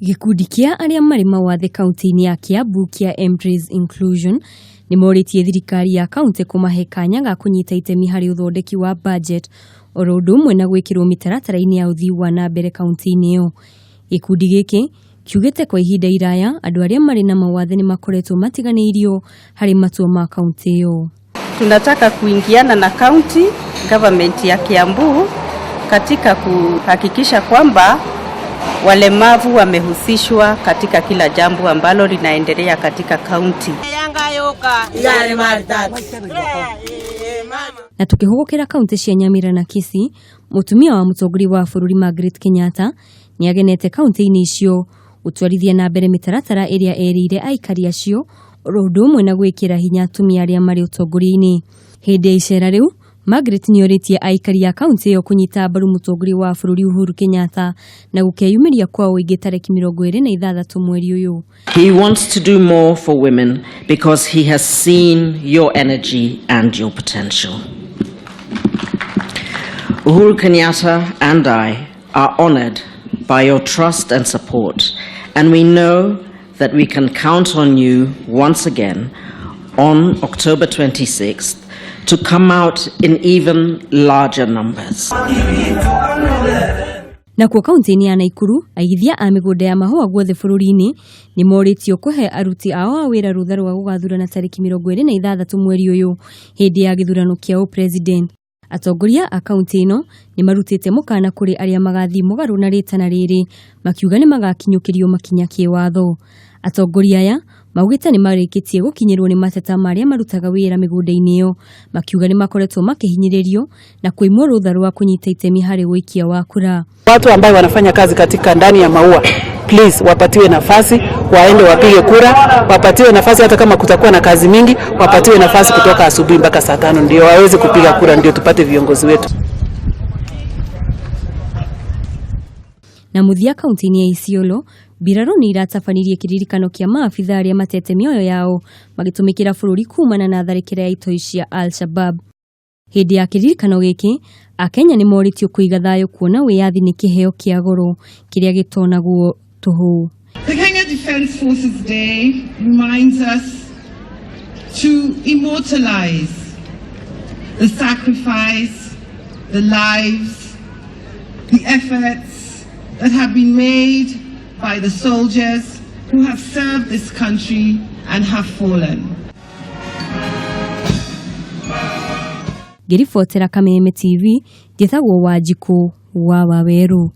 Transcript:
Gikundi kia aria mari mawathe kaunti-ini ya Kiambu kia Embrace Inclusion ni moritie thirikari ya kaunti kumahe kanya ga kunyita itemi hari uthondeki wa budget oro undu umwe na gwikirwo mitaratara-ini ya uthii wa na mbere kaunti-ini iyo. Gikundi giki kiugite kwa ihinda iraya andu aria mari na mawathe ni makoretwo matiganiirio hari matua ma kaunti iyo. Tunataka kuingiana na county government ya Kiambu katika kuhakikisha kwamba walemavu wamehusishwa katika kila jambo ambalo linaendelea katika county. Na tukihugukira kaunti cia Nyamira na Kisii, mutumia wa mutongori wa bururi Margaret Kenyatta ni agenete kaunti-ini icio gutwarithia na mbere mitaratara iria erire aikari acio oro undu umwe na gwikira hinya atumia aria mari utongori-ini. Hindi ya icera riu Margaret ni oritie aikari ya kaunti iyo kunyita mbaru mutongori wa bururi Uhuru Kenyatta na gukeyumiria kwa uingi tariki 26 mweri uyu. He wants to do more for women because he has seen your energy and your potential. Uhuru Kenyatta and I are honored by your trust and support, and we know that we can count on you once again on October 26th to come out in even larger numbers. Na kwa kaunti-ini ya Naikuru, aigithia a migunda ya mahua guothe bururi-ini ni moritio kuhe aruti ao a wira rutha rwa gugathurana tariki 26 mweri uyu hindi ya githurano kia president. Atongoria a kaunti ino ni marutite mukana kuri aria magathi mugaru na ritana riri makiuga ni magakinyukirio makinya kiwatho. Atongoria aya maugite ni marikitie gukinyirwo ni mateta maria marutaga wira migunda-ini iyo makiuga ni makoretwo makihinyiririo na kuimwo rutha rwa kunyita itemi hari wikia wa kura. Watu ambao wanafanya kazi katika ndani ya maua, please wapatiwe nafasi waende wapige kura, wapatiwe nafasi hata kama kutakuwa na kazi mingi, wapatiwe nafasi kutoka asubuhi mpaka saa 5 ndio waweze kupiga kura, ndio tupate viongozi wetu. Na muthia kaunti-ini ya Isiolo, biraro ni iratafanirie kiririkano kia maafitha aria matete mioyo yao magitumikira bururi kuumana na tharikira ya itoi cia Al-Shabab. Hindi ya kiririkano giki, Akenya ni moritio kuiga thayo kuona wiyathi ni kiheo kia goro kiria gitonagwo tuhu. The Kenya Defence Forces Day reminds us to immortalize the sacrifice, the lives, the efforts that have been made by the soldiers who have served this country and have fallen. Girifotera Kameme TV, njithagwo Wanjiku wa Waweru.